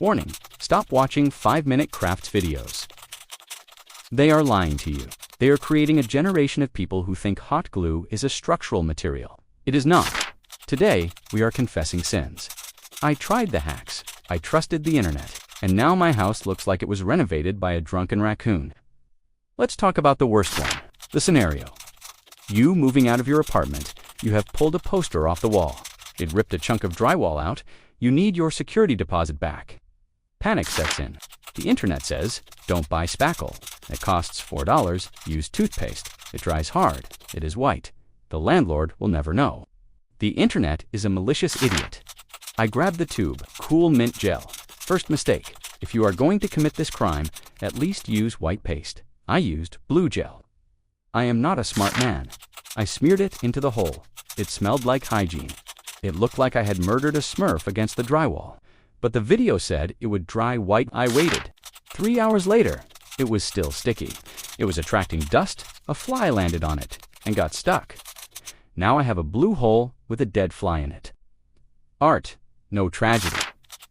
Warning: stop watching 5-minute crafts videos. They are lying to you. They are creating a generation of people who think hot glue is a structural material. It is not. Today, we are confessing sins. I tried the hacks. I trusted the internet. And now my house looks like it was renovated by a drunken raccoon. Let's talk about the worst one. The scenario. You moving out of your apartment. You have pulled a poster off the wall. It ripped a chunk of drywall out. You need your security deposit back. Panic sets in. The internet says, don't buy spackle. It costs $4. Use toothpaste. It dries hard. It is white. The landlord will never know. The internet is a malicious idiot. I grabbed the tube, cool mint gel. First mistake. If you are going to commit this crime, at least use white paste. I used blue gel. I am not a smart man. I smeared it into the hole. It smelled like hygiene. It looked like I had murdered a Smurf against the drywall. But the video said it would dry white. I waited. 3 hours later, it was still sticky. It was attracting dust. A fly landed on it and got stuck. Now I have a blue hole with a dead fly in it. Art, no tragedy.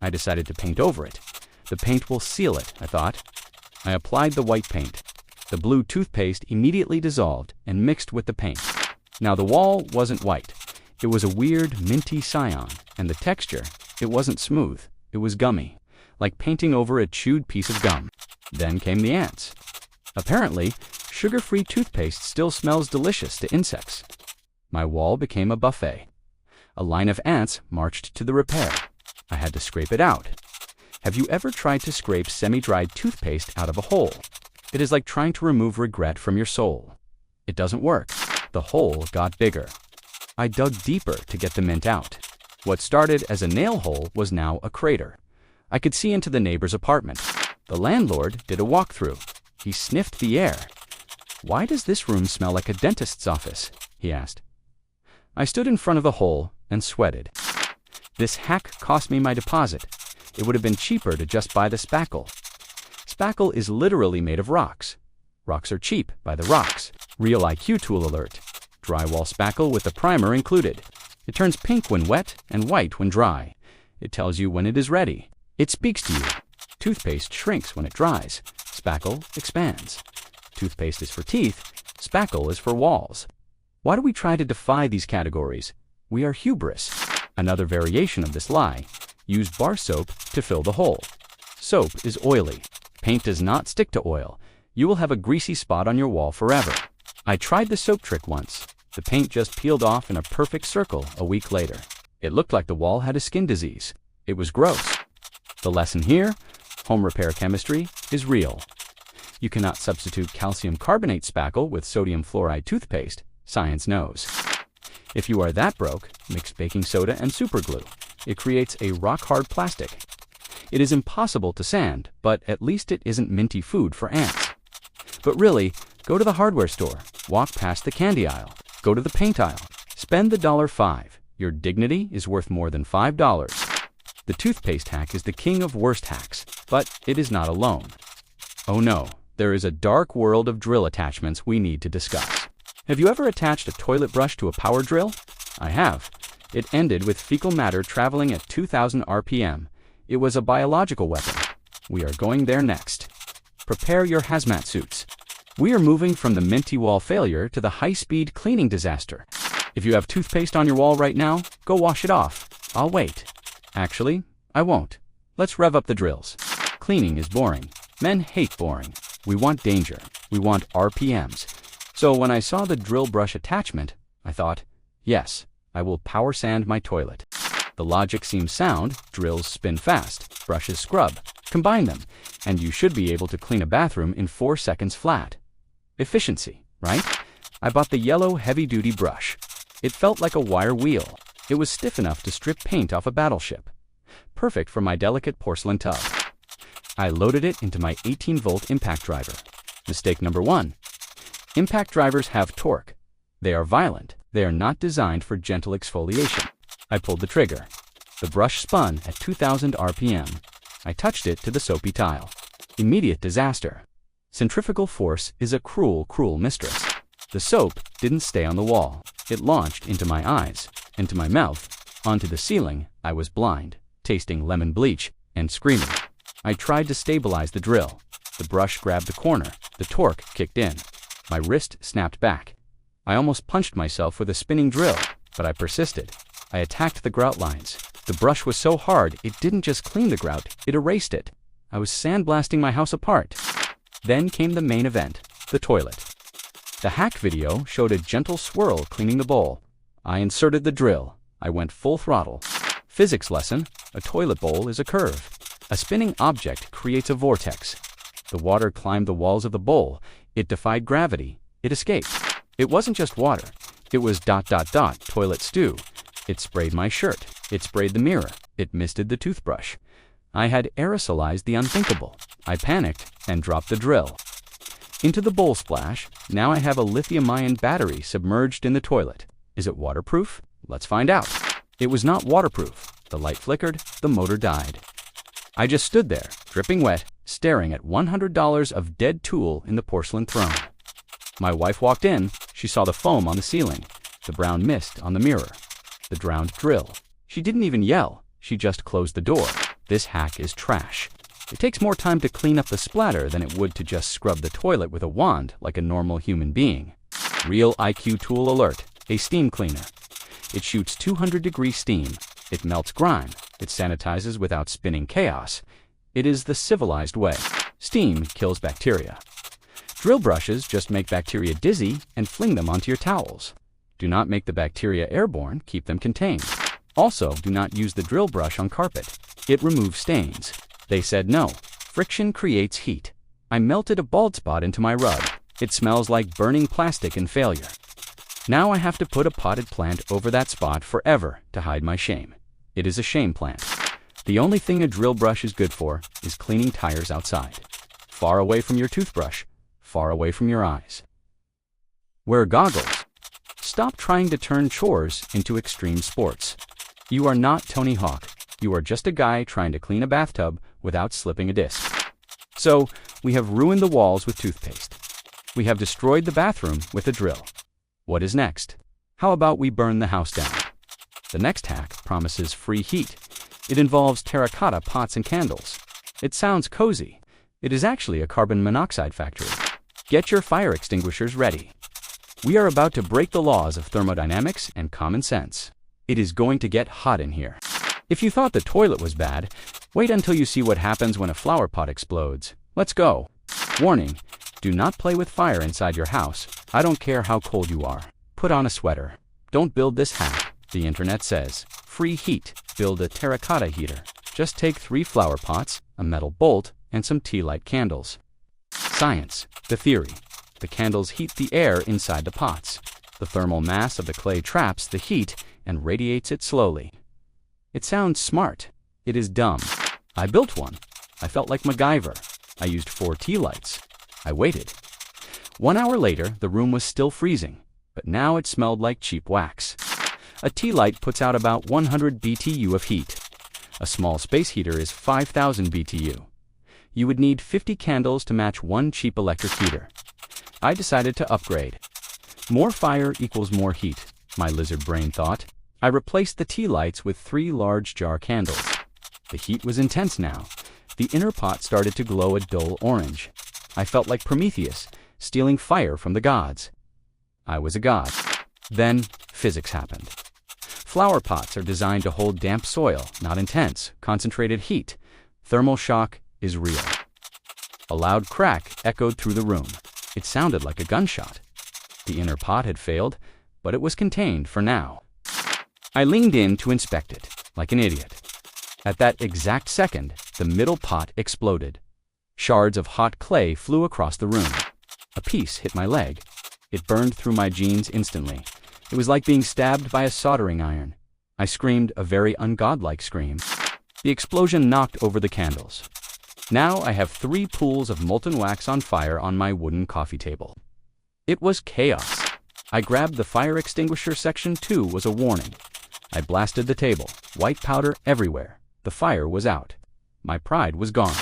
I decided to paint over it. The paint will seal it, I thought. I applied the white paint. The blue toothpaste immediately dissolved and mixed with the paint. Now the wall wasn't white. It was a weird minty cyan, and the texture, it wasn't smooth. It was gummy, like painting over a chewed piece of gum. Then came the ants. Apparently, sugar-free toothpaste still smells delicious to insects. My wall became a buffet. A line of ants marched to the repair. I had to scrape it out. Have you ever tried to scrape semi-dried toothpaste out of a hole? It is like trying to remove regret from your soul. It doesn't work. The hole got bigger. I dug deeper to get the mint out. What started as a nail hole was now a crater. I could see into the neighbor's apartment. The landlord did a walkthrough. He sniffed the air. "Why does this room smell like a dentist's office?" he asked. I stood in front of the hole and sweated. This hack cost me my deposit. It would have been cheaper to just buy the spackle. Spackle is literally made of rocks. Rocks are cheap by the rocks. Real IQ tool alert. Drywall spackle with the primer included. It turns pink when wet and white when dry. It tells you when it is ready. It speaks to you. Toothpaste shrinks when it dries. Spackle expands. Toothpaste is for teeth. Spackle is for walls. Why do we try to defy these categories? We are hubris. Another variation of this lie. Use bar soap to fill the hole. Soap is oily. Paint does not stick to oil. You will have a greasy spot on your wall forever. I tried the soap trick once. The paint just peeled off in a perfect circle a week later. It looked like the wall had a skin disease. It was gross. The lesson here, home repair chemistry, is real. You cannot substitute calcium carbonate spackle with sodium fluoride toothpaste. Science knows. If you are that broke, mix baking soda and superglue. It creates a rock-hard plastic. It is impossible to sand, but at least it isn't minty food for ants. But really, go to the hardware store, walk past the candy aisle, go to the paint aisle, spend the $5. Your dignity is worth more than $5. The toothpaste hack is the king of worst hacks, but it is not alone. Oh no, there is a dark world of drill attachments we need to discuss. Have you ever attached a toilet brush to a power drill? I have. It ended with fecal matter traveling at 2,000 RPM. It was a biological weapon. We are going there next. Prepare your hazmat suits. We are moving from the minty wall failure to the high-speed cleaning disaster. If you have toothpaste on your wall right now, go wash it off. I'll wait. Actually, I won't. Let's rev up the drills. Cleaning is boring. Men hate boring. We want danger. We want RPMs. So when I saw the drill brush attachment, I thought, yes, I will power sand my toilet. The logic seems sound. Drills spin fast. Brushes scrub. Combine them, and you should be able to clean a bathroom in 4 seconds flat. Efficiency, right? I bought the yellow heavy-duty brush. It felt like a wire wheel. It was stiff enough to strip paint off a battleship. Perfect for my delicate porcelain tub. I loaded it into my 18-volt impact driver. Mistake number 1. Impact drivers have torque. They are violent. They are not designed for gentle exfoliation. I pulled the trigger. The brush spun at 2,000 RPM. I touched it to the soapy tile. Immediate disaster. Centrifugal force is a cruel, cruel mistress. The soap didn't stay on the wall. It launched into my eyes, into my mouth, onto the ceiling. I was blind, tasting lemon bleach. and screaming. I tried to stabilize the drill. The brush grabbed the corner. The torque kicked in. My wrist snapped back. I almost punched myself with a spinning drill, but I persisted. I attacked the grout lines. The brush was so hard, it didn't just clean the grout, it erased it. I was sandblasting my house apart. Then came the main event, the toilet. The hack video showed a gentle swirl cleaning the bowl. I inserted the drill. I went full throttle. Physics lesson: a toilet bowl is a curve. A spinning object creates a vortex. The water climbed the walls of the bowl. It defied gravity. It escaped. It wasn't just water. It was ... toilet stew. It sprayed my shirt. It sprayed the mirror. It misted the toothbrush. I had aerosolized the unthinkable. I panicked and dropped the drill. Into the bowl splash. Now I have a lithium-ion battery submerged in the toilet. Is it waterproof? Let's find out. It was not waterproof. The light flickered. The motor died. I just stood there, dripping wet, staring at $100 of dead tool in the porcelain throne. My wife walked in. She saw the foam on the ceiling, the brown mist on the mirror, the drowned drill. She didn't even yell. She just closed the door. This hack is trash. It takes more time to clean up the splatter than it would to just scrub the toilet with a wand like a normal human being. Real IQ tool alert: a steam cleaner. It shoots 200-degree steam. It melts grime. It sanitizes without spinning chaos. It is the civilized way. Steam kills bacteria. Drill brushes just make bacteria dizzy and fling them onto your towels. Do not make the bacteria airborne, keep them contained. Also, do not use the drill brush on carpet. It removes stains. They said no. Friction creates heat. I melted a bald spot into my rug. It smells like burning plastic and failure. Now I have to put a potted plant over that spot forever to hide my shame. It is a shame plant. The only thing a drill brush is good for is cleaning tires outside. Far away from your toothbrush. Far away from your eyes. Wear goggles. Stop trying to turn chores into extreme sports. You are not Tony Hawk. You are just a guy trying to clean a bathtub without slipping a disc. So, we have ruined the walls with toothpaste. We have destroyed the bathroom with a drill. What is next? How about we burn the house down? The next hack promises free heat. It involves terracotta pots and candles. It sounds cozy. It is actually a carbon monoxide factory. Get your fire extinguishers ready. We are about to break the laws of thermodynamics and common sense. It is going to get hot in here. If you thought the toilet was bad, wait until you see what happens when a flower pot explodes. Let's go. Warning: do not play with fire inside your house. I don't care how cold you are. Put on a sweater. Don't build this hack. The internet says, free heat. Build a terracotta heater. Just take 3 flower pots, a metal bolt, and some tea light candles. Science. The theory. The candles heat the air inside the pots. The thermal mass of the clay traps the heat and radiates it slowly. It sounds smart. It is dumb. I built one. I felt like MacGyver. I used 4 tea lights. I waited. 1 hour later, the room was still freezing, but now it smelled like cheap wax. A tea light puts out about 100 BTU of heat. A small space heater is 5,000 BTU. You would need 50 candles to match 1 cheap electric heater. I decided to upgrade. More fire equals more heat, my lizard brain thought. I replaced the tea lights with 3 large jar candles. The heat was intense now. The inner pot started to glow a dull orange. I felt like Prometheus, stealing fire from the gods. I was a god. Then, physics happened. Flower pots are designed to hold damp soil, not intense, concentrated heat. Thermal shock is real. A loud crack echoed through the room. It sounded like a gunshot. The inner pot had failed, but it was contained for now. I leaned in to inspect it, like an idiot. At that exact second, the middle pot exploded. Shards of hot clay flew across the room. A piece hit my leg. It burned through my jeans instantly. It was like being stabbed by a soldering iron. I screamed a very ungodlike scream. The explosion knocked over the candles. Now I have 3 pools of molten wax on fire on my wooden coffee table. It was chaos. I grabbed the fire extinguisher. Section 2 was a warning. I blasted the table. White powder everywhere. The fire was out. My pride was gone.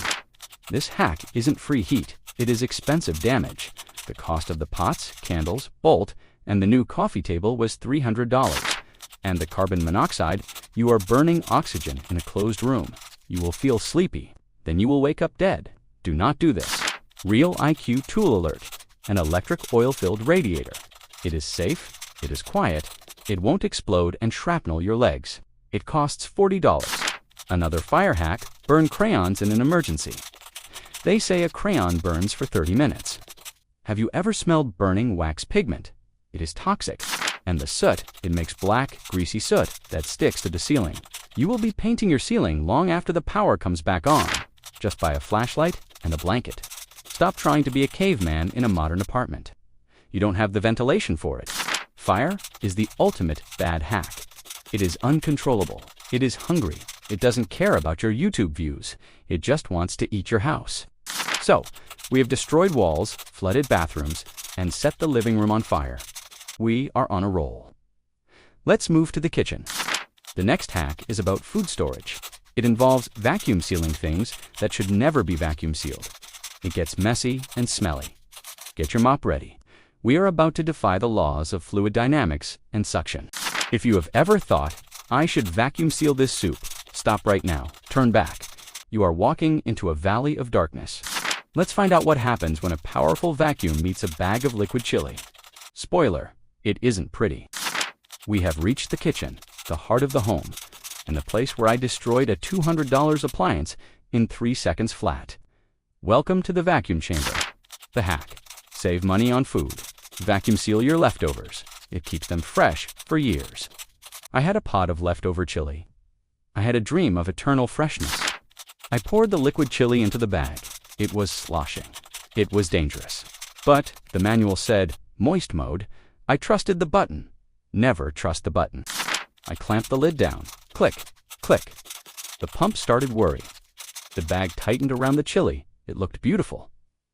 This hack isn't free heat. It is expensive damage. The cost of the pots, candles, bolt, and the new coffee table was $300. And the carbon monoxide, you are burning oxygen in a closed room. You will feel sleepy. Then you will wake up dead. Do not do this. Real IQ tool alert. An electric oil-filled radiator. It is safe. It is quiet. It won't explode and shrapnel your legs. It costs $40. Another fire hack, burn crayons in an emergency. They say a crayon burns for 30 minutes. Have you ever smelled burning wax pigment? It is toxic. And the soot, it makes black, greasy soot that sticks to the ceiling. You will be painting your ceiling long after the power comes back on, just by a flashlight and a blanket. Stop trying to be a caveman in a modern apartment. You don't have the ventilation for it. Fire is the ultimate bad hack. It is uncontrollable. It is hungry. It doesn't care about your YouTube views. It just wants to eat your house. So, we have destroyed walls, flooded bathrooms, and set the living room on fire. We are on a roll. Let's move to the kitchen. The next hack is about food storage. It involves vacuum sealing things that should never be vacuum sealed. It gets messy and smelly. Get your mop ready. We are about to defy the laws of fluid dynamics and suction. If you have ever thought, I should vacuum seal this soup, stop right now. Turn back. You are walking into a valley of darkness. Let's find out what happens when a powerful vacuum meets a bag of liquid chili. Spoiler, it isn't pretty. We have reached the kitchen, the heart of the home, and the place where I destroyed a $200 appliance in 3 seconds flat. Welcome to the vacuum chamber. The hack. Save money on food. Vacuum seal your leftovers. It keeps them fresh for years. I had a pot of leftover chili. I had a dream of eternal freshness. I poured the liquid chili into the bag. It was sloshing. It was dangerous. But the manual said, moist mode. I trusted the button. Never trust the button. I clamped the lid down. Click, click. The pump started whirring. The bag tightened around the chili. It looked beautiful.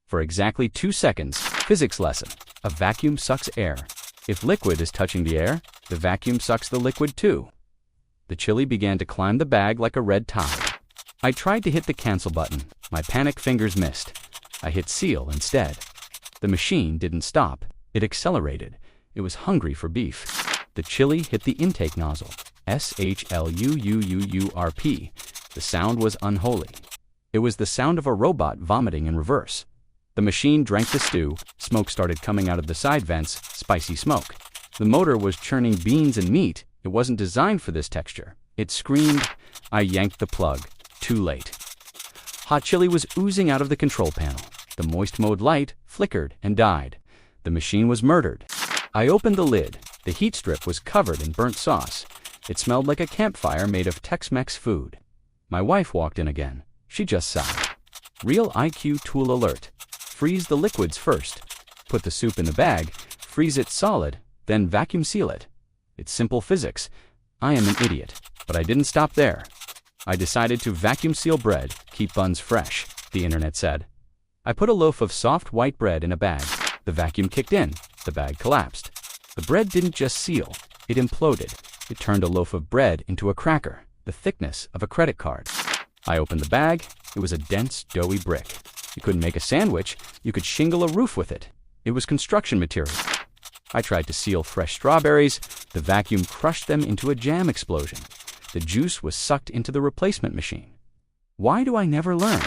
For exactly 2 seconds, physics lesson. A vacuum sucks air. If liquid is touching the air, the vacuum sucks the liquid too. The chili began to climb the bag like a red tide. I tried to hit the cancel button. My panic fingers missed. I hit seal instead. The machine didn't stop. It accelerated. It was hungry for beef. The chili hit the intake nozzle. SHLUUUURP. The sound was unholy. It was the sound of a robot vomiting in reverse. The machine drank the stew. Smoke started coming out of the side vents, spicy smoke. The motor was churning beans and meat. It wasn't designed for this texture. It screamed. I yanked the plug. Too late. Hot chili was oozing out of the control panel. The moist mode light flickered and died. The machine was murdered. I opened the lid. The heat strip was covered in burnt sauce. It smelled like a campfire made of Tex-Mex food. My wife walked in again. She just sighed. Real IQ tool alert. Freeze the liquids first. Put the soup in the bag, freeze it solid, then vacuum seal it. It's simple physics. I am an idiot, but I didn't stop there. I decided to vacuum seal bread, keep buns fresh, the internet said. I put a loaf of soft white bread in a bag. The vacuum kicked in. The bag collapsed. The bread didn't just seal, it imploded. It turned a loaf of bread into a cracker, the thickness of a credit card. I opened the bag. It was a dense, doughy brick. You couldn't make a sandwich. You could shingle a roof with it. It was construction material. I tried to seal fresh strawberries. The vacuum crushed them into a jam explosion. The juice was sucked into the replacement machine. Why do I never learn?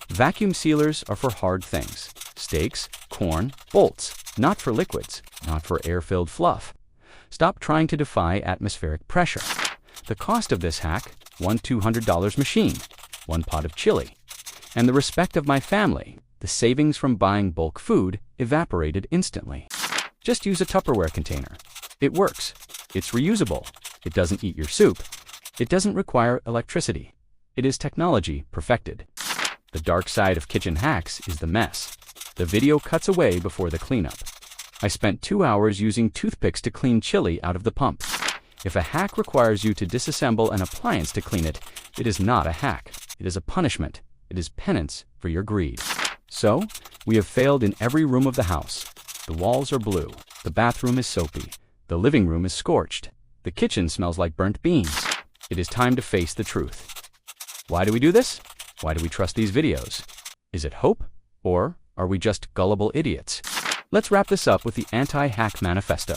Vacuum sealers are for hard things. Steaks, corn, bolts. Not for liquids. Not for air-filled fluff. Stop trying to defy atmospheric pressure. The cost of this hack, one $200 machine, 1 pot of chili. And the respect of my family, the savings from buying bulk food, evaporated instantly. Just use a Tupperware container. It works. It's reusable. It doesn't eat your soup. It doesn't require electricity. It is technology perfected. The dark side of kitchen hacks is the mess. The video cuts away before the cleanup. I spent 2 hours using toothpicks to clean chili out of the pump. If a hack requires you to disassemble an appliance to clean it, it is not a hack. It is a punishment. It is penance for your greed. So, we have failed in every room of the house. The walls are blue. The bathroom is soapy. The living room is scorched. The kitchen smells like burnt beans. It is time to face the truth. Why do we do this? Why do we trust these videos? Is it hope? Or are we just gullible idiots? Let's wrap this up with the anti-hack manifesto.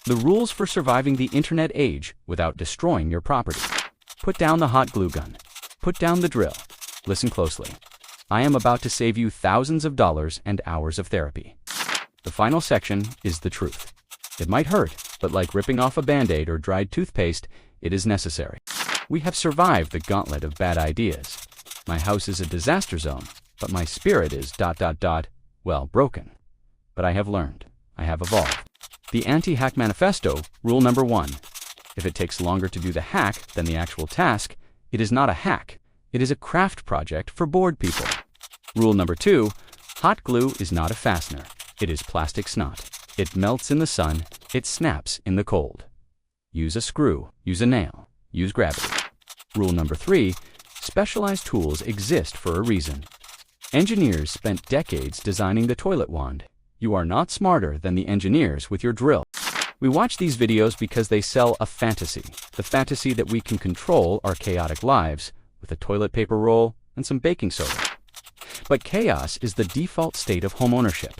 The rules for surviving the internet age without destroying your property. Put down the hot glue gun. Put down the drill. Listen closely. I am about to save you thousands of dollars and hours of therapy. The final section is the truth. It might hurt, but like ripping off a Band-Aid or dried toothpaste, it is necessary. We have survived the gauntlet of bad ideas. My house is a disaster zone, but my spirit is ... well, broken. But I have learned. I have evolved. The Anti-Hack Manifesto, rule number 1. If it takes longer to do the hack than the actual task, it is not a hack. It is a craft project for bored people. Rule number 2. Hot glue is not a fastener. It is plastic snot. It melts in the sun. It snaps in the cold. Use a screw. Use a nail. Use gravity. Rule number 3. Specialized tools exist for a reason. Engineers spent decades designing the toilet wand. You are not smarter than the engineers with your drill. We watch these videos because they sell a fantasy. The fantasy that we can control our chaotic lives with a toilet paper roll and some baking soda. But chaos is the default state of homeownership.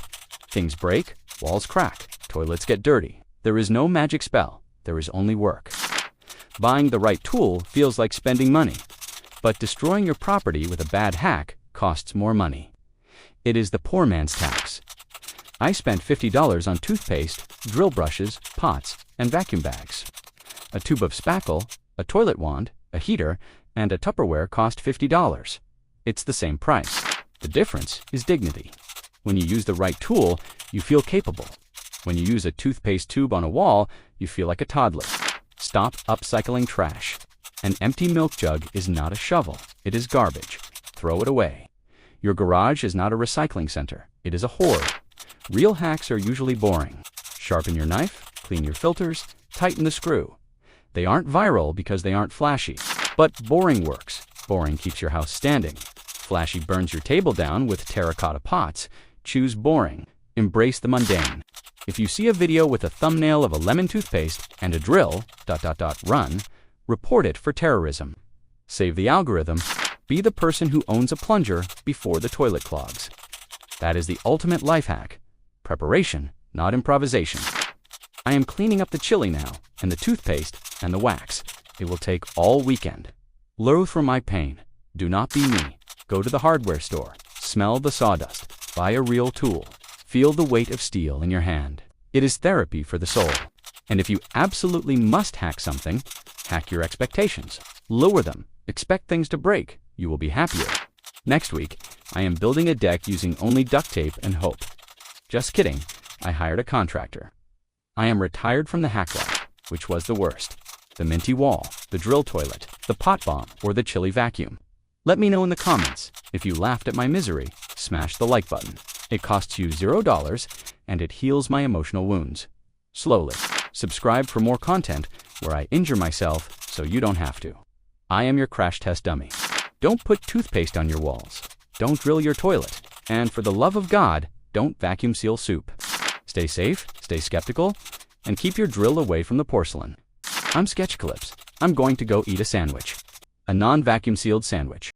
Things break, walls crack, toilets get dirty. There is no magic spell. There is only work. Buying the right tool feels like spending money, but destroying your property with a bad hack costs more money. It is the poor man's tax. I spent $50 on toothpaste, drill brushes, pots, and vacuum bags. A tube of spackle, a toilet wand, a heater, and a Tupperware cost $50. It's the same price. The difference is dignity. When you use the right tool, you feel capable. When you use a toothpaste tube on a wall, you feel like a toddler. Stop upcycling trash. An empty milk jug is not a shovel. It is garbage. Throw it away. Your garage is not a recycling center. It is a hoard. Real hacks are usually boring. Sharpen your knife, clean your filters, tighten the screw. They aren't viral because they aren't flashy. But boring works. Boring keeps your house standing. Flashy burns your table down with terracotta pots. Choose boring. Embrace the mundane. If you see a video with a thumbnail of a lemon toothpaste and a drill, ... run, report it for terrorism. Save the algorithm. Be the person who owns a plunger before the toilet clogs. That is the ultimate life hack. Preparation, not improvisation. I am cleaning up the chili now, and the toothpaste, and the wax. It will take all weekend. Loathe from my pain. Do not be me. Go to the hardware store. Smell the sawdust. Buy a real tool. Feel the weight of steel in your hand. It is therapy for the soul. And if you absolutely must hack something, hack your expectations. Lower them. Expect things to break. You will be happier. Next week, I am building a deck using only duct tape and hope. Just kidding. I hired a contractor. I am retired from the hack life, which was the worst. The minty wall, the drill toilet, the pot bomb, or the chili vacuum. Let me know in the comments. If you laughed at my misery, smash the like button. It costs you $0 and it heals my emotional wounds. Slowly. Subscribe for more content where I injure myself so you don't have to. I am your crash test dummy. Don't put toothpaste on your walls. Don't drill your toilet. And for the love of God, don't vacuum seal soup. Stay safe, stay skeptical, and keep your drill away from the porcelain. I'm Sketchcalypse. I'm going to go eat a sandwich. A non-vacuum sealed sandwich.